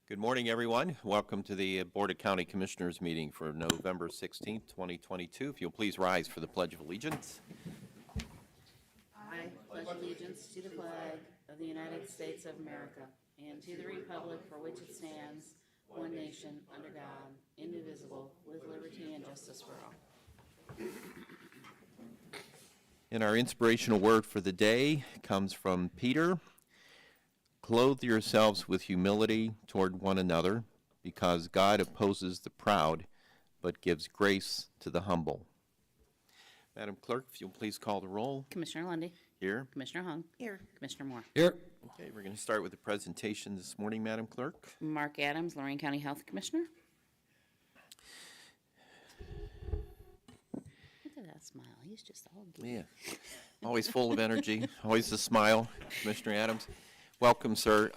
Good morning, everyone. Welcome to the Board of County Commissioners meeting for November 16th, 2022. If you'll please rise for the Pledge of Allegiance. I pledge allegiance to the flag of the United States of America and to the republic for which it stands, one nation, under God, indivisible, with liberty and justice for all. And our inspirational word for the day comes from Peter. Clothe yourselves with humility toward one another, because God opposes the proud, but gives grace to the humble. Madam Clerk, if you'll please call the roll. Commissioner Lundy. Here. Commissioner Hung. Here. Commissioner Moore. Here. Okay, we're going to start with the presentation this morning, Madam Clerk. Mark Adams, Lorain County Health Commissioner. Look at that smile. He's just all giddy. Yeah, always full of energy, always a smile, Commissioner Adams. Welcome, sir.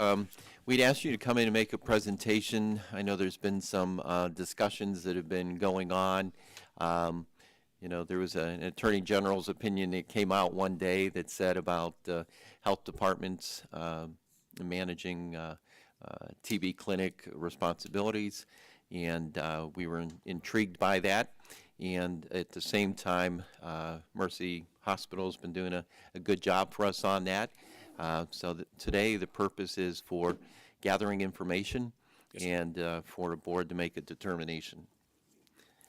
We'd asked you to come in and make a presentation. I know there's been some discussions that have been going on. There was an Attorney General's opinion that came out one day that said about health departments managing TB clinic responsibilities, and we were intrigued by that. And at the same time, Mercy Hospital has been doing a good job for us on that. Today the purpose is for gathering information and for a board to make a determination.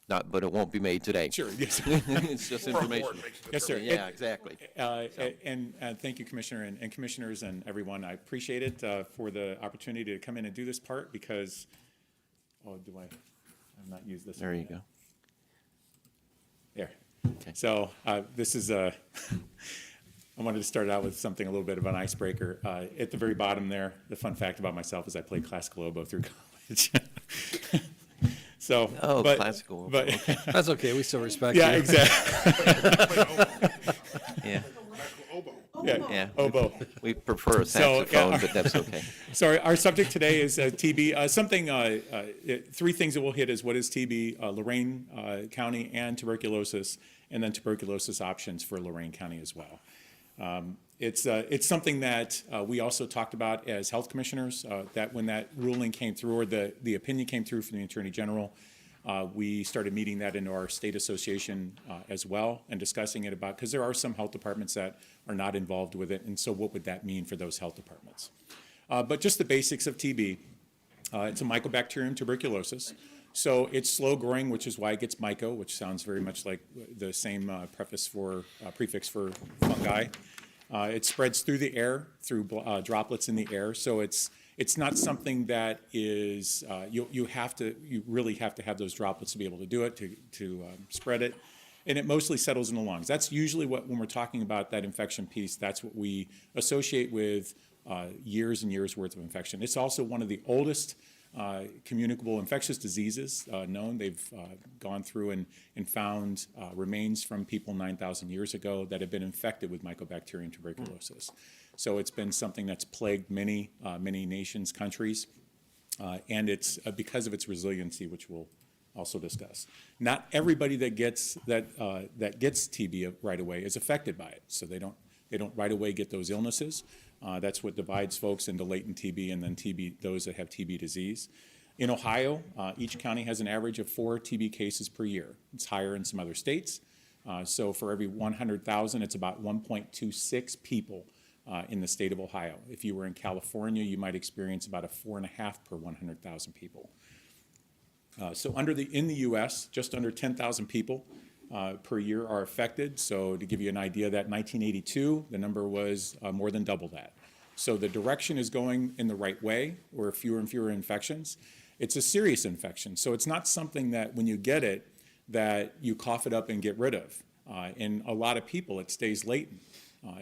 But it won't be made today. Sure, yes. It's just information. Yes, sir. Yeah, exactly. And thank you, Commissioner, and Commissioners and everyone. I appreciate it for the opportunity to come in and do this part because, I've not used this. There you go. There. Okay. So this is I wanted to start out with something a little bit of an icebreaker. At the very bottom there, the fun fact about myself is I played classical oboe through college. Classical. But Okay. That's okay. We still respect yeah, you. exactly. Yeah. Yeah. Oboe. We prefer a So, saxophone, yeah. but that's okay. So our subject today is TB. Three things that we'll hit is what is TB, Lorain County, and tuberculosis, and then tuberculosis options for Lorain County as well. It's something that we also talked about as health commissioners, that when that ruling came through, or the opinion came through from the Attorney General, we started meeting that into our state association as well and discussing it about, because there are some health departments that are not involved with it, and so what would that mean for those health departments? But just the basics of TB, it's a mycobacterium tuberculosis. So it's slow growing, which is why it gets myco, which sounds very much like the same prefix for fungi. It spreads through the air, through droplets in the air. So it's not something that is you really have to have those droplets to be able to do it, to spread it. And it mostly settles in the lungs. That's usually when we're talking about that infection piece, that's what we associate with years and years worth of infection. It's also one of the oldest communicable infectious diseases known. They've gone through and found remains from people 9,000 years ago that have been infected with mycobacterium tuberculosis. So it's been something that's plagued many nations, countries, and it's because of its resiliency, which we'll also discuss. Not everybody that gets TB right away is affected by it, so they don't right away get those illnesses. That's what divides folks into latent TB and then those that have TB disease. In Ohio, each county has an average of 4 TB cases per year. It's higher in some other states. So for every 100,000, it's about 1.26 people in the state of Ohio. If you were in California, you might experience about a 4.5 per 100,000 people. So in the U.S., just under 10,000 people per year are affected. So to give you an idea, that 1982, the number was more than double that. So the direction is going in the right way, where fewer and fewer infections. It's a serious infection, so it's not something that when you get it, that you cough it up and get rid of. In a lot of people, it stays latent.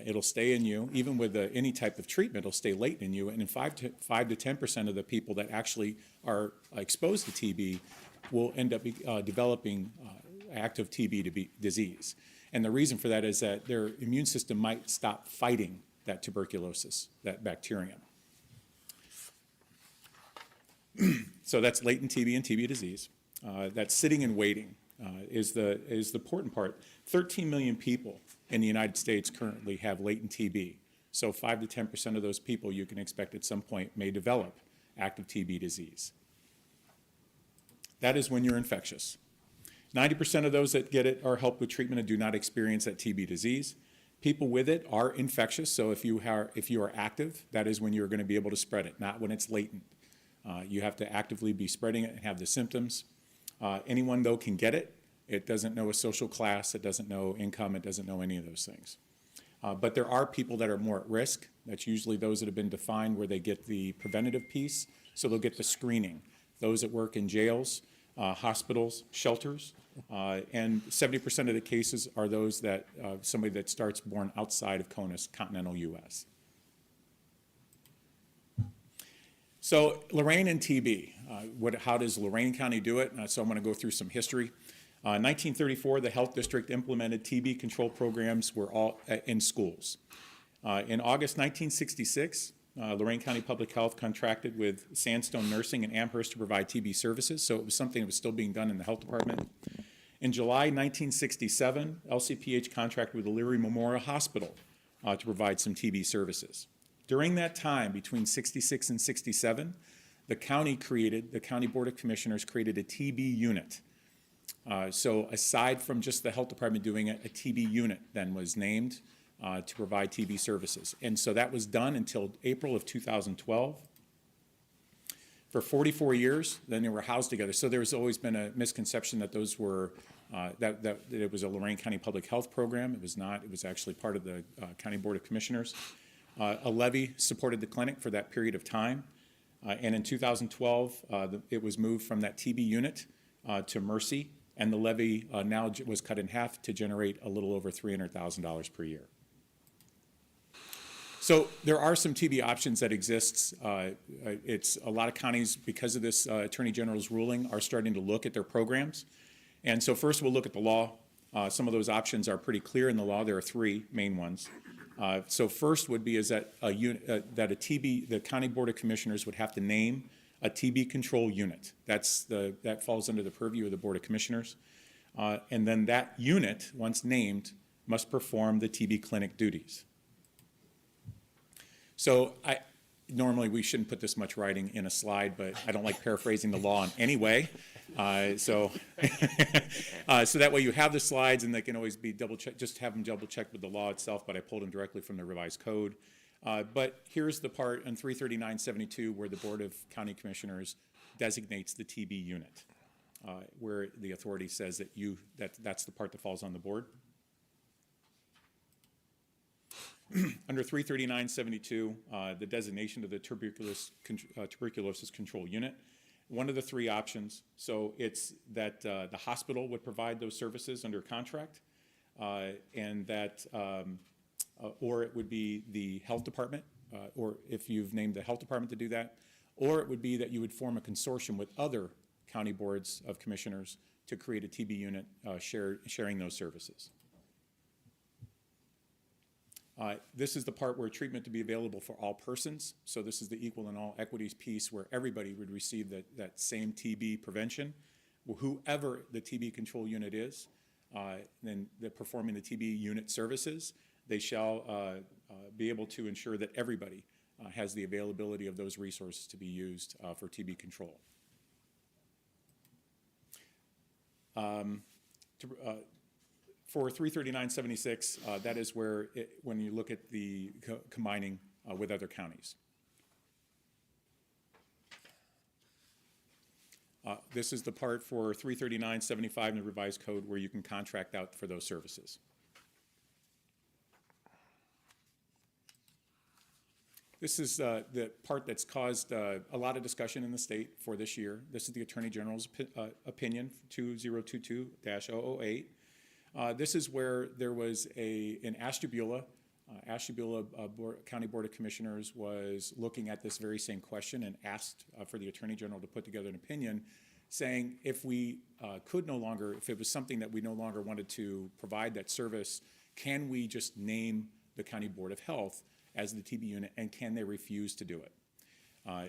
It'll stay in you, even with any type of treatment, it'll stay latent in you. And in 5 to 10% of the people that actually are exposed to TB will end up developing active TB disease. And the reason for that is that their immune system might stop fighting that tuberculosis, that bacterium. So that's latent TB and TB disease. That sitting and waiting is the important part. 13 million people in the United States currently have latent TB. So 5 to 10% of those people you can expect at some point may develop active TB disease. That is when you're infectious. 90% of those that get it are helped with treatment and do not experience that TB disease. People with it are infectious, so if you are active, that is when you're going to be able to spread it, not when it's latent. You have to actively be spreading it and have the symptoms. Anyone, though, can get it. It doesn't know a social class, it doesn't know income, it doesn't know any of those things. But there are people that are more at risk. That's usually those that have been defined where they get the preventative piece, so they'll get the screening. Those that work in jails, hospitals, shelters, and 70% of the cases are those that somebody that starts born outside of CONUS, continental U.S. So Lorain and TB, how does Lorain County do it? So I'm going to go through some history. 1934, the health district implemented TB control programs were all in schools. In August 1966, Lorain County Public Health contracted with Sandstone Nursing in Amherst to provide TB services, so it was something that was still being done in the health department. In July 1967, LCPH contracted with the Leary Memorial Hospital to provide some TB services. During that time, between 66 and 67, the County Board of Commissioners created a TB unit. So aside from just the health department doing it, a TB unit then was named to provide TB services. And so that was done until April of 2012. For 44 years, then they were housed together. So there's always been a misconception that those were, that it was a Lorain County Public Health program. It was not. It was actually part of the County Board of Commissioners. A levy supported the clinic for that period of time. And in 2012, it was moved from that TB unit to Mercy, and the levy now was cut in half to generate a little over $300,000 per year. So there are some TB options that exist. It's a lot of counties, because of this Attorney General's ruling, are starting to look at their programs. And so first we'll look at the law. Some of those options are pretty clear in the law. There are three main ones. So first would be is that the County Board of Commissioners would have to name a TB control unit. That falls under the purview of the Board of Commissioners. And then that unit, once named, must perform the TB clinic duties. So normally we shouldn't put this much writing in a slide, but I don't like paraphrasing the law in any way. So that way you have the slides and they can always be double checked, just have them double checked with the law itself, but I pulled them directly from the revised code. But here's the part in 339.72 where the Board of County Commissioners designates the TB unit, where the authority says that that's the part that falls on the board. Under 339.72, the designation of the tuberculosis control unit, one of the three options. So it's that the hospital would provide those services under contract, and that, or it would be the health department, or if you've named the health department to do that, or it would be that you would form a consortium with other county boards of commissioners to create a TB unit sharing those services. This is the part where treatment to be available for all persons. So this is the equal and all equities piece where everybody would receive that same TB prevention. Well, whoever the TB control unit is, then they're performing the TB unit services, they shall be able to ensure that everybody has the availability of those resources to be used for TB control. For 339.76, that is where, when you look at the combining with other counties. This is the part for 339.75 in the revised code where you can contract out for those services. This is the part that's caused a lot of discussion in the state for this year. This is the Attorney General's opinion, 2022-008. This is where there was in Ashtabula, County Board of Commissioners was looking at this very same question and asked for the Attorney General to put together an opinion saying if we could no longer, if it was something that we no longer wanted to provide that service, can we just name the County Board of Health as the TB unit, and can they refuse to do it?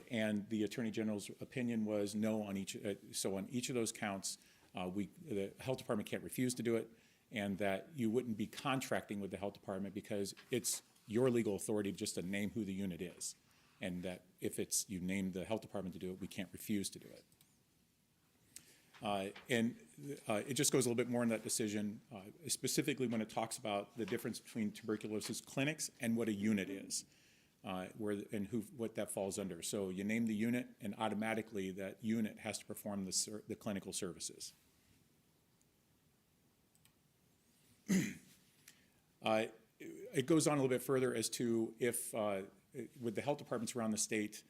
And the Attorney General's opinion was no on each, so on each of those counts, the Health Department can't refuse to do it, and that you wouldn't be contracting with the Health Department because it's your legal authority just to name who the unit is. and that if you name the health department to do it, we can't refuse to do it. It just goes a little bit more in that decision, specifically when it talks about the difference between tuberculosis clinics and what a unit is, what that falls under. So you name the unit, and automatically that unit has to perform the clinical services. It goes on a little bit further as to if, with the health departments around the state,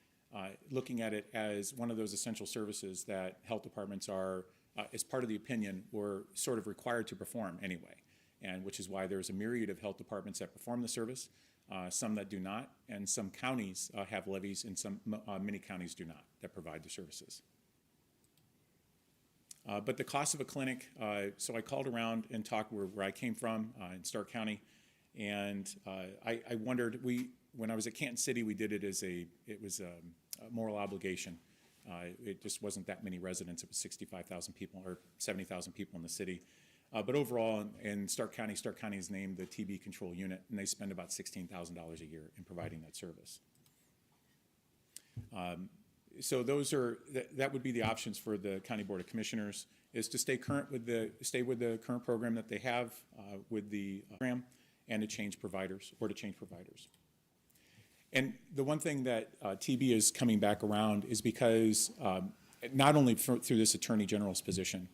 looking at it as one of those essential services that health departments are, as part of the opinion, were sort of required to perform anyway, and which is why there's a myriad of health departments that perform the service, some that do not, and some counties have levies, and many counties do not, that provide the services. But the cost of a clinic, so I called around and talked where I came from in Stark County, and I wondered, when I was at Canton City, we did it as it was a moral obligation. It just wasn't that many residents. It was 65,000 people or 70,000 people in the city. But overall, in Stark County is named the TB control unit, and they spend about $16,000 a year in providing that service. So that would be the options for the County Board of Commissioners, is to stay with the current program that they have with the program, and to change providers. And the one thing that TB is coming back around is because not only through this Attorney General's position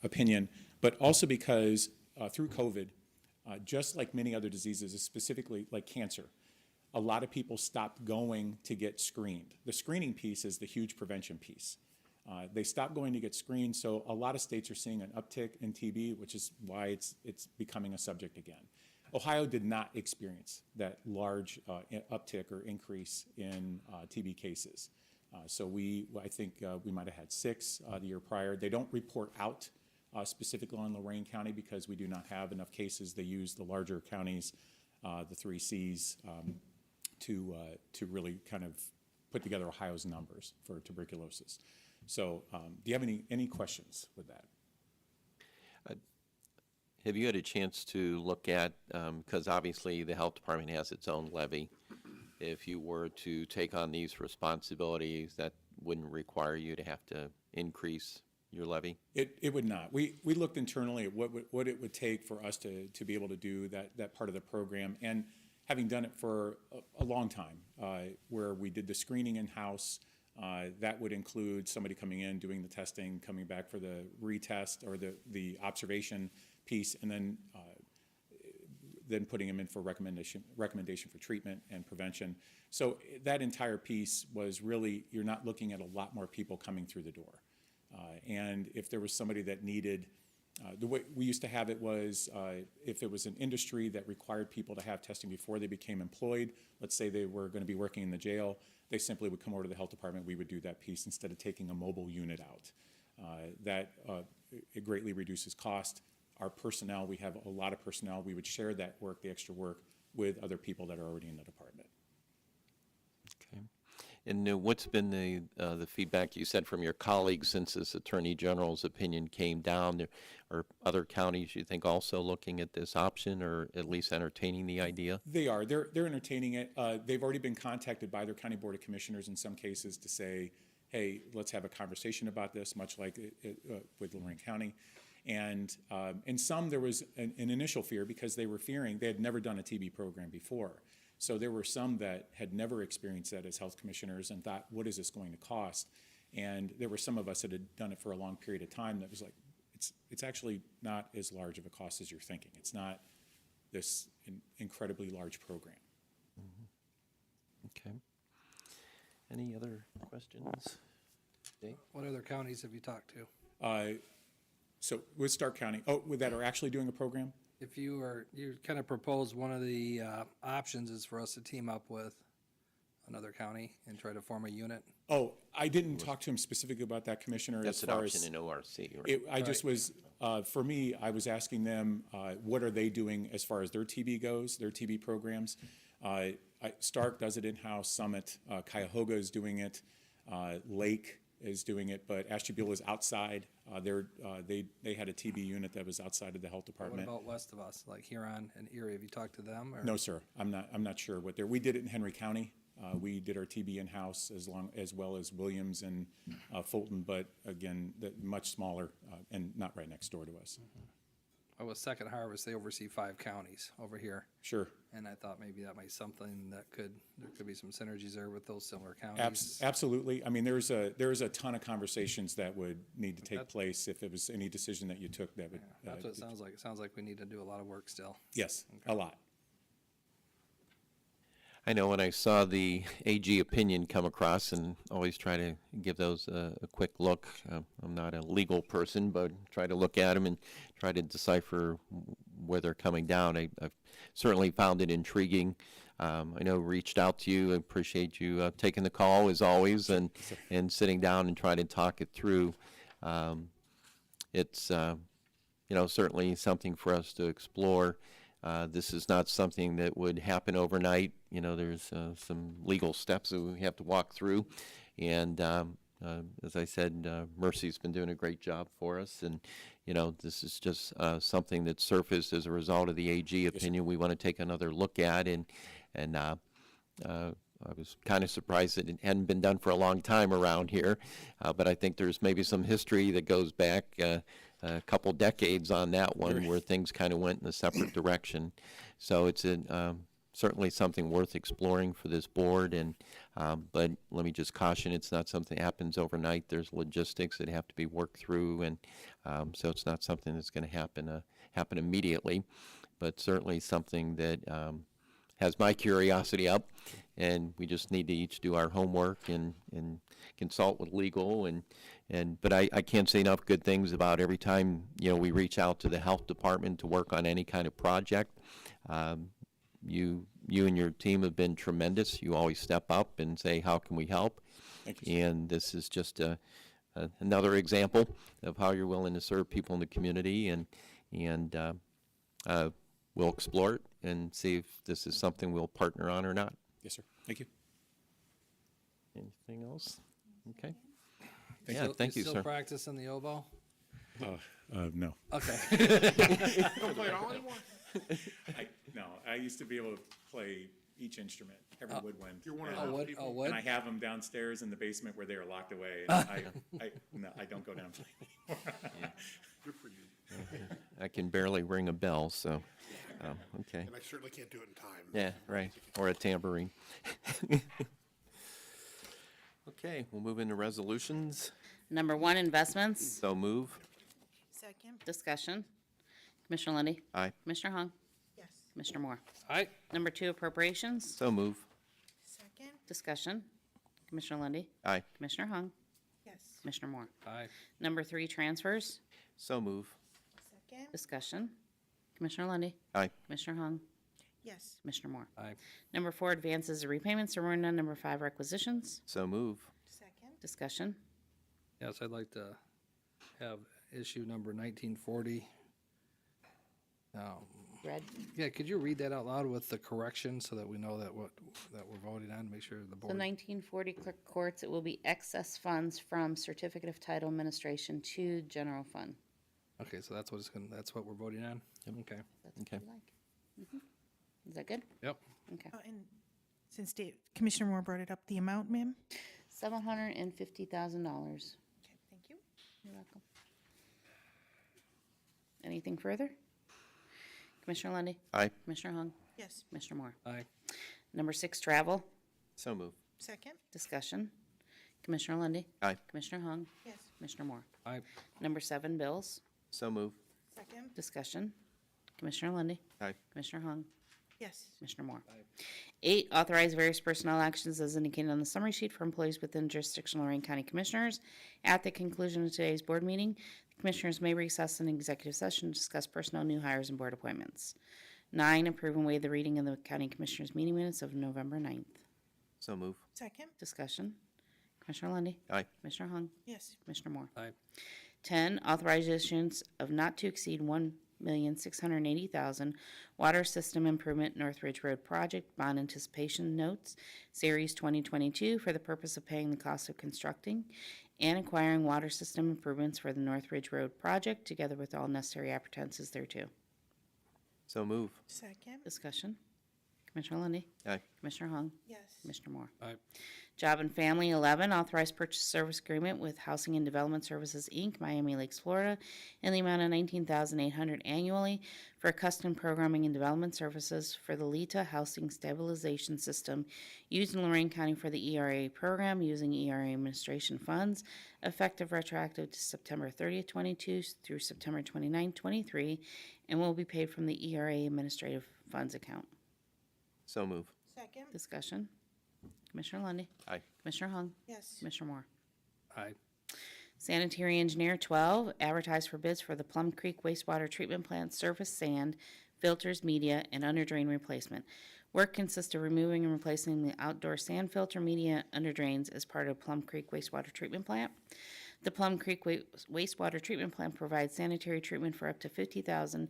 opinion, but also because through COVID, just like many other diseases, specifically like cancer, a lot of people stopped going to get screened. The screening piece is the huge prevention piece. They stopped going to get screened, so a lot of states are seeing an uptick in TB, which is why it's becoming a subject again. Ohio did not experience that large uptick or increase in TB cases. So I think we might have had 6 the year prior. They don't report out specifically on Lorain County because we do not have enough cases. They use the larger counties, the 3 Cs, to really kind of put together Ohio's numbers for tuberculosis. So do you have any questions with that? Have you had a chance to look at, because obviously the health department has its own levy, if you were to take on these responsibilities, that wouldn't require you to have to increase your levy? It would not. We looked internally at what it would take for us to be able to do that part of the program, and having done it for a long time, where we did the screening in-house, that would include somebody coming in, doing the testing, coming back for the retest or the observation piece, and then putting them in for recommendation for treatment and prevention. So that entire piece was really, you're not looking at a lot more people coming through the door. And if there was somebody that needed, the way we used to have it was, if it was an industry that required people to have testing before they became employed, let's say they were going to be working in the jail, they simply would come over to the health department, we would do that piece instead of taking a mobile unit out. It greatly reduces cost. Our personnel, we have a lot of personnel, we would share that work, the extra work, with other people that are already in the department. Okay. And what's been the feedback you said from your colleagues since this Attorney General's opinion came down? Are other counties, you think, also looking at this option, or at least entertaining the idea? They are. They're entertaining it. They've already been contacted by their County Board of Commissioners in some cases to say, hey, let's have a conversation about this, much like with Lorain County. And in some, there was an initial fear because they were fearing, they had never done a TB program before. So there were some that had never experienced that as health commissioners and thought, what is this going to cost? And there were some of us that had done it for a long period of time that was like, it's actually not as large of a cost as you're thinking. It's not this incredibly large program. Mm-hmm. Okay. Any other questions? Dave? What other counties have you talked to? So with Stark County, with that are actually doing a program? If you kind of propose one of the options is for us to team up with another county and try to form a unit. Oh, I didn't talk to him specifically about that, Commissioner. That's as an far option as, in ORC, right? I just was, for me, I was asking them, what are they doing as far as their TB goes, their TB programs? Stark does it in-house, Summit, Cuyahoga is doing it, Lake is doing it, but Ashtabula is outside. They had a TB unit that was outside of the health What department. about west of us, like Huron and Erie? Have you talked to them? Or? No, sir. I'm not sure what they're. We did it in Henry County. We did our TB in-house as well as Williams and Fulton, but again, much smaller and not right next door to us. Oh, with Second Harvest, they oversee 5 counties over here. Sure. And I thought maybe that might be something that there could be some synergies there with those similar counties. Absolutely. I mean, there's a ton of conversations that would need to take place if it was any decision that you took that would. That's what it sounds like. It sounds like we need to do a lot of work still. Yes, a lot. I know when I saw the AG opinion come across, and always try to give those a quick look. I'm not a legal person, but try to look at them and try to decipher where they're coming down. I've certainly found it intriguing. I know reached out to you. I appreciate you taking the call as always, and sitting down and trying to talk it through. It's certainly something for us to explore. This is not something that would happen overnight. There's some legal steps that we have to walk through. And as I said, Mercy's been doing a great job for us. And, this is just something that surfaced as a result of the AG opinion we want to take another look at. And I was kind of surprised that it hadn't been done for a long time around here. But I think there's maybe some history that goes back a couple decades on that one where things kind of went in a separate direction. So it's certainly something worth exploring for this board. And but let me just caution, it's not something that happens overnight. There's logistics that have to be worked through, and so it's not something that's going to happen immediately, but certainly something that has my curiosity up, and we just need to each do our homework and consult with legal but I can't say enough good things about every time we reach out to the health department to work on any kind of project. You and your team have been tremendous. You always step up and say, how can we help? Thank you, sir. And this is just another example of how you're willing to serve people in the community, and we'll explore it and see if this is something we'll partner on or not. Yes, sir. Thank you. Anything else? Okay. Thank you, still sir. practicing the oboe? No. Okay. Don't play it all anymore? No, I used to be able to play each instrument, every woodwind. You're one of and, those people? wood? And I have them downstairs in the basement where they are locked away. And I don't go down and play anymore. Good for you. I can barely ring a bell, so, okay. And I certainly can't do it in time. Yeah, right, or a tambourine. Okay, we'll move into resolutions. Number 1, investments. So move. Second, Discussion. Commissioner Lundy, Aye. Commissioner Hung, yes. Commissioner Moore. Aye. Number 2, appropriations. So move. Second, Discussion. Commissioner Lundy, Aye. Commissioner Hung, yes. Commissioner Moore. Aye. Number 3, transfers. So move. Second, Discussion. Commissioner Lundy, Aye. Commissioner Hung, yes. Commissioner Moore. Aye. Number 4, advances and repayments. There were none. Number 5, requisitions. So move. Second, Discussion. Yes, I'd like to have issue number 1940. Read. Yeah, could you read that out loud with the correction so that we know that that we're voting on, make sure the So board. 1940 clerk courts, it will be excess funds from certificate of title administration to general fund. Okay, so that's that's what we're voting on? Okay. That's what Okay. you like. Is that good? Yep. Okay. And since Commissioner Moore brought it up, the amount, ma'am? $750,000. Okay, thank you. You're welcome. Anything further? Commissioner Lundy, Aye. Commissioner Hung, Yes. Commissioner Moore. Aye. Number 6, travel. So move. Second, Discussion. Commissioner Lundy, Aye. Commissioner Hung, yes. Commissioner Moore. Aye. Number 7, bills. So move. Second, Discussion. Commissioner Lundy, Aye. Commissioner Hung, yes. Commissioner Moore. 8, authorize various personnel actions as indicated on the summary sheet for employees within jurisdiction of Lorain County Commissioners. At the conclusion of today's board meeting, the Commissioners may recess an executive session to discuss personnel, new hires, and board appointments. 9, approve and waive the reading of the County Commissioners meeting minutes of November 9th. So move. Second, Discussion. Commissioner Lundy, Aye. Commissioner Hung, yes. Commissioner Moore. Aye. 10, authorize issuance of not to exceed $1,680,000 Water System Improvement North Ridge Road Project Bond Anticipation Notes, Series 2022, for the purpose of paying the cost of constructing and acquiring water system improvements for the North Ridge Road project, together with all necessary appetances thereto. So move. Second. Discussion. Commissioner Lundy, Aye. Commissioner Hung, Yes. Commissioner Moore. Aye. Job and Family 11, authorized purchase service agreement with Housing and Development Services, Inc., Miami Lakes, Florida, in the amount of $19,800 annually for custom programming and development services for the LETA Housing Stabilization System used in Lorain County for the ERA program using ERA administration funds, effective retroactive to September 30th, 22 through September 29, 23, and will be paid from the ERA administrative funds account. So move. Second. Discussion. Commissioner Lundy, Aye. Commissioner Hung, Yes. Commissioner Moore. Aye. Sanitary Engineer 12, advertised for bids for the Plum Creek wastewater treatment plant surface sand, filters, media, and under drain replacement. Work consists of removing and replacing the outdoor sand filter, media, under drains as part of Plum Creek wastewater treatment plant. The Plum Creek wastewater treatment plant provides sanitary treatment for up to 50,000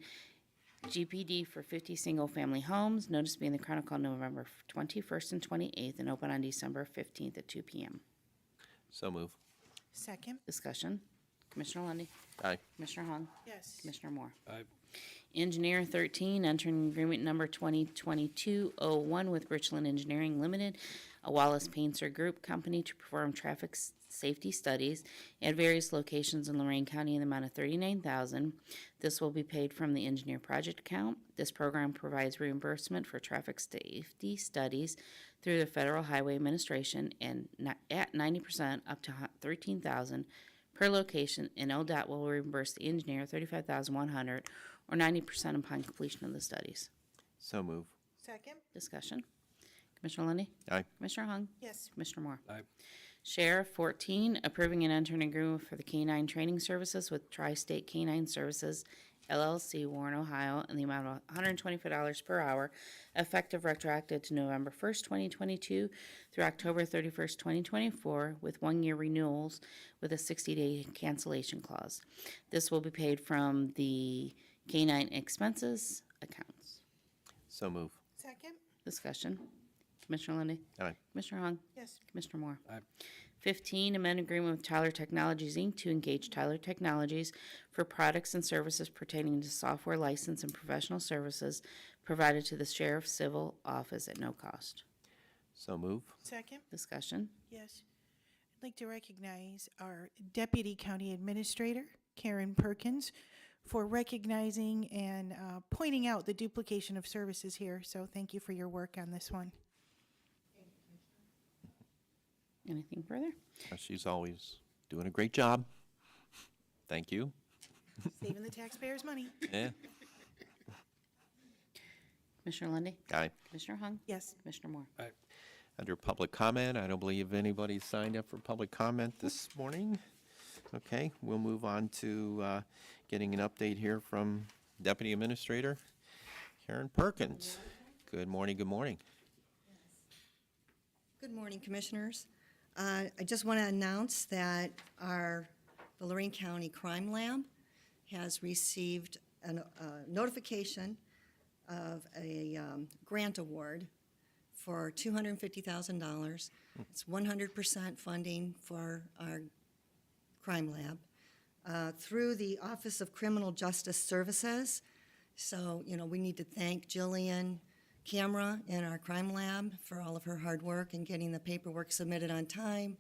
GPD for 50 single-family homes. Notice to be in the Chronicle November 21st and 28th and open on December 15th at 2 p.m. So move. Second. Discussion. Commissioner Lundy, Aye. Commissioner Hung, Yes. Commissioner Moore. Aye. Engineer 13, entering agreement number 2022-01 with Richland Engineering Limited, a Wallace Painter Group company, to perform traffic safety studies at various locations in Lorain County in the amount of $39,000. This will be paid from the engineer project account. This program provides reimbursement for traffic safety studies through the Federal Highway Administration and at 90% up to $13,000 per location, and ODOT will reimburse the engineer $35,100 or 90% upon completion of the studies. So move. Second. Discussion. Commissioner Lundy, Aye. Commissioner Hung, Yes. Commissioner Moore. Aye. Sheriff 14, approving and entering agreement for the K-9 training services with Tri-State K-9 Services LLC, Warren, Ohio, in the amount of $125 per hour, effective retroactive to November 1st, 2022 through October 31st, 2024, with one-year renewals with a 60-day cancellation clause. This will be paid from the K-9 expenses accounts. So move. Second. Discussion. Commissioner Lundy, Aye. Commissioner Hung, Yes. Commissioner Moore. Aye. 15, amend agreement with Tyler Technologies, Inc. to engage Tyler Technologies for products and services pertaining to software license and professional services provided to the Sheriff's Civil Office at no cost. So move. Second. Discussion. Yes. I'd like to recognize our Deputy County Administrator, Karen Perkins, for recognizing and pointing out the duplication of services here. So thank you for your work on this one. Anything further? She's always doing a great job. Thank you. Saving the taxpayers' money. Yeah. Commissioner Lundy, Aye. Commissioner Hung, Yes. Commissioner Moore. Aye. Under public comment, I don't believe anybody signed up for public comment this morning. Okay, we'll move on to getting an update here from Deputy Administrator Karen Perkins. Good morning, good morning. Good morning, Commissioners. I just want to announce that the Lorain County Crime Lab has received a notification of a grant award for $250,000. It's 100% funding for our crime lab through the Office of Criminal Justice Services. So, we need to thank Jillian Camera in our crime lab for all of her hard work and getting the paperwork submitted on time.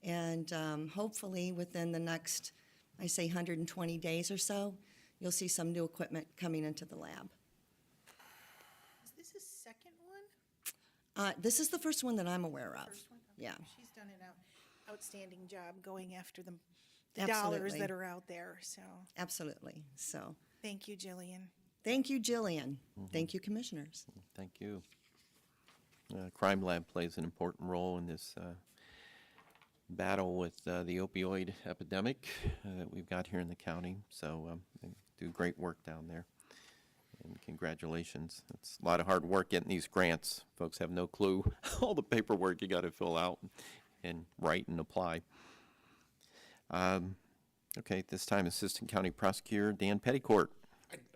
And hopefully within the next, 120 days or so, you'll see some new equipment coming into the lab. Is this a second one? This is the first one that I'm aware of. First one? Okay. Yeah. She's done an outstanding job going after the dollars Absolutely. that are out there. So Absolutely. So, thank you, Jillian. thank you, Jillian. Thank you, Commissioners. Thank you. Crime Lab plays an important role in this battle with the opioid epidemic that we've got here in the county. So they do great work down there. And congratulations. It's a lot of hard work getting these grants. Folks have no clue all the paperwork you got to fill out and write and apply. Okay, at this time, Assistant County Prosecutor Dan Petticourt.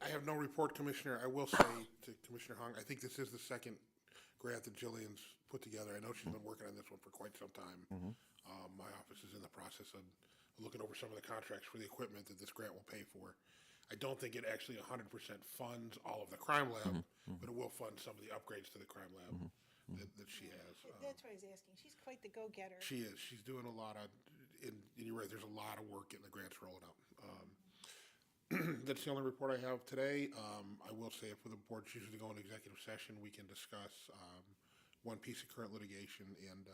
I have no report, Commissioner. I will say to Commissioner Hung, I think this is the second grant that Jillian's put together. I know she's been working on this one for quite some time. My office is in the process of looking over some of the contracts for the equipment that this grant will pay for. I don't think it actually 100% funds all of the crime lab, but it will fund some of the upgrades to the crime lab that she has. That's what I was asking. She's quite the go-getter. She is. She's doing a lot of, and you're right, there's a lot of work getting the grants rolling up. That's the only report I have today. I will say if the board chooses to go into executive session, we can discuss one piece of current litigation and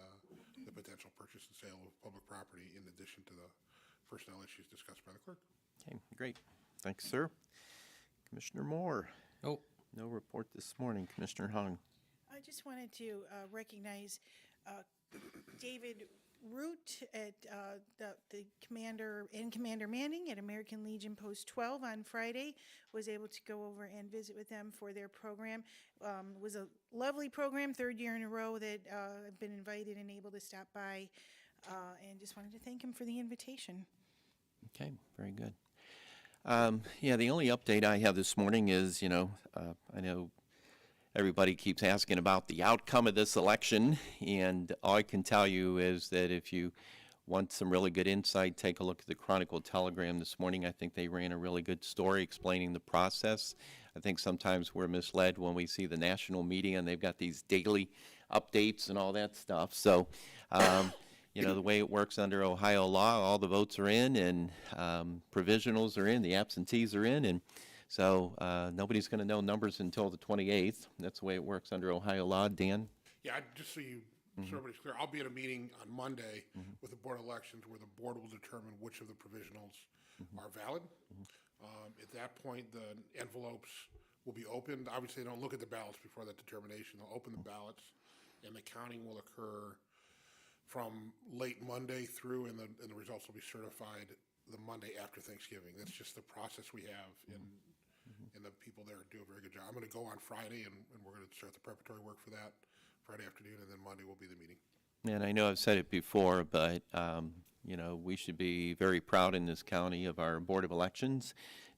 the potential purchase and sale of public property in addition to the personnel issues discussed by the clerk. Okay, great. Thanks, sir. Commissioner Moore. Oh, No report this morning. Commissioner Hung. I just wanted to recognize David Root at the commander in Commander Manning at American Legion Post 12 on Friday. Was able to go over and visit with them for their program. It was a lovely program, third year in a row that I've been invited and able to stop by, and just wanted to thank him for the invitation. Okay, very good. Yeah, the only update I have this morning is, I know everybody keeps asking about the outcome of this election, and all I can tell you is that if you want some really good insight, take a look at the Chronicle Telegram this morning. I think they ran a really good story explaining the process. I think sometimes we're misled when we see the national media and they've got these daily updates and all that stuff. So, the way it works under Ohio law, all the votes are in and provisionals are in, the absentees are in, and so nobody's going to know numbers until the 28th. That's the way it works under Ohio law. Dan? Yeah, just so everybody's clear, I'll be at a meeting on Monday with the Board of Elections where the board will determine which of the provisionals are valid. At that point, the envelopes will be opened. Obviously, they don't look at the ballots before that determination. They'll open the ballots, and the counting will occur from late Monday through, and the results will be certified the Monday after Thanksgiving. That's just the process we have, and the people there do a very good job. I'm going to go on Friday, and we're going to start the preparatory work for that Friday afternoon, and then Monday will be the meeting. And I know I've said it before, but, we should be very proud in this county of our Board of Elections.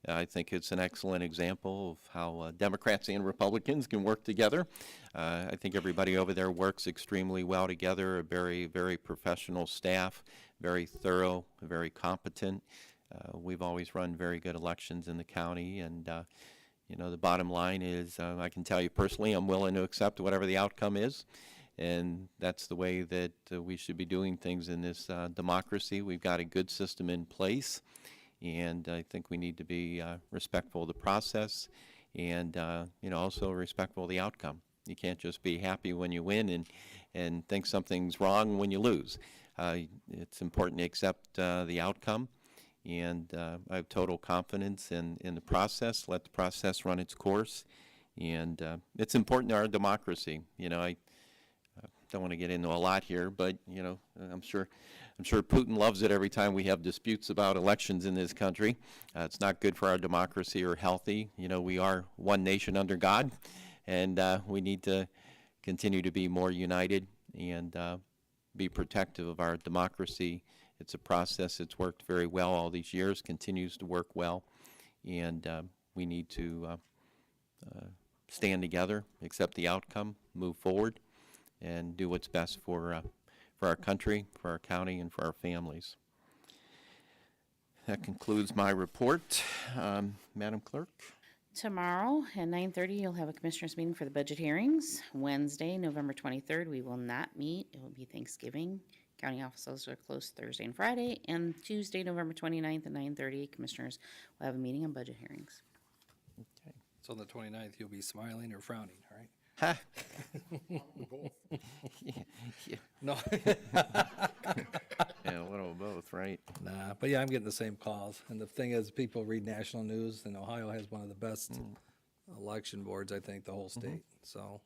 I think it's an excellent example of how Democrats and Republicans can work together. I think everybody over there works extremely well together, a very, very professional staff, very thorough, very competent. We've always run very good elections in the county, and the bottom line is I can tell you personally I'm willing to accept whatever the outcome is, and that's the way that we should be doing things in this democracy. We've got a good system in place, and I think we need to be respectful of the process and also respectful of the outcome. You can't just be happy when you win and think something's wrong when you lose. It's important to accept the outcome. And I have total confidence in the process. Let the process run its course. And it's important to our democracy. I don't want to get into a lot here, but, I'm sure Putin loves it every time we have disputes about elections in this country. It's not good for our democracy or healthy. We are one nation under God, and we need to continue to be more united and be protective of our democracy. It's a process that's worked very well all these years, continues to work well, and we need to stand together, accept the outcome, move forward, and do what's best for our country, for our county, and for our families. That concludes my report. Madam Clerk? Tomorrow at 9:30, you'll have a commissioners meeting for the budget hearings. Wednesday, November 23rd, we will not meet. It will be Thanksgiving. County offices are closed Thursday and Friday. And Tuesday, November 29th at 9:30, commissioners will have a meeting on budget hearings. Okay. so on the 29th, you'll be smiling or frowning, right? Ha! Both. Yeah, No, a little of both, right? nah, but yeah, I'm getting the same calls. And the thing is, people read national news, and Ohio has one of the best election boards, I think, the whole state. So,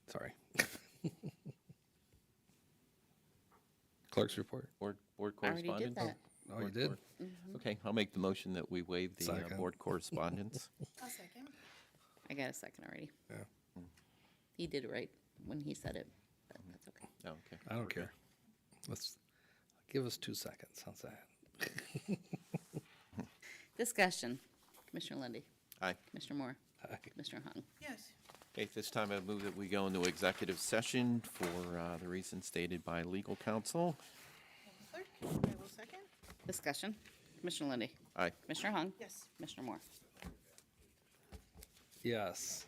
sorry. Clerk's report. Board I already correspondence? did that. Oh, you did? Okay, I'll make the motion that we waive the Second. board correspondence. I'll second. I got a second already. Yeah, He did it right when he said it, but that's okay. Oh, okay. I don't care. Let's, give us 2 seconds. How's that? Discussion. Commissioner Lundy, Aye. Commissioner Moore, Aye. Commissioner Hung. Yes. Okay, at this time, I move that we go into executive session for the reasons stated by legal counsel. Clerk, I will second. Discussion. Commissioner Lundy, Aye. Commissioner Hung. Yes. Commissioner Moore. Yes.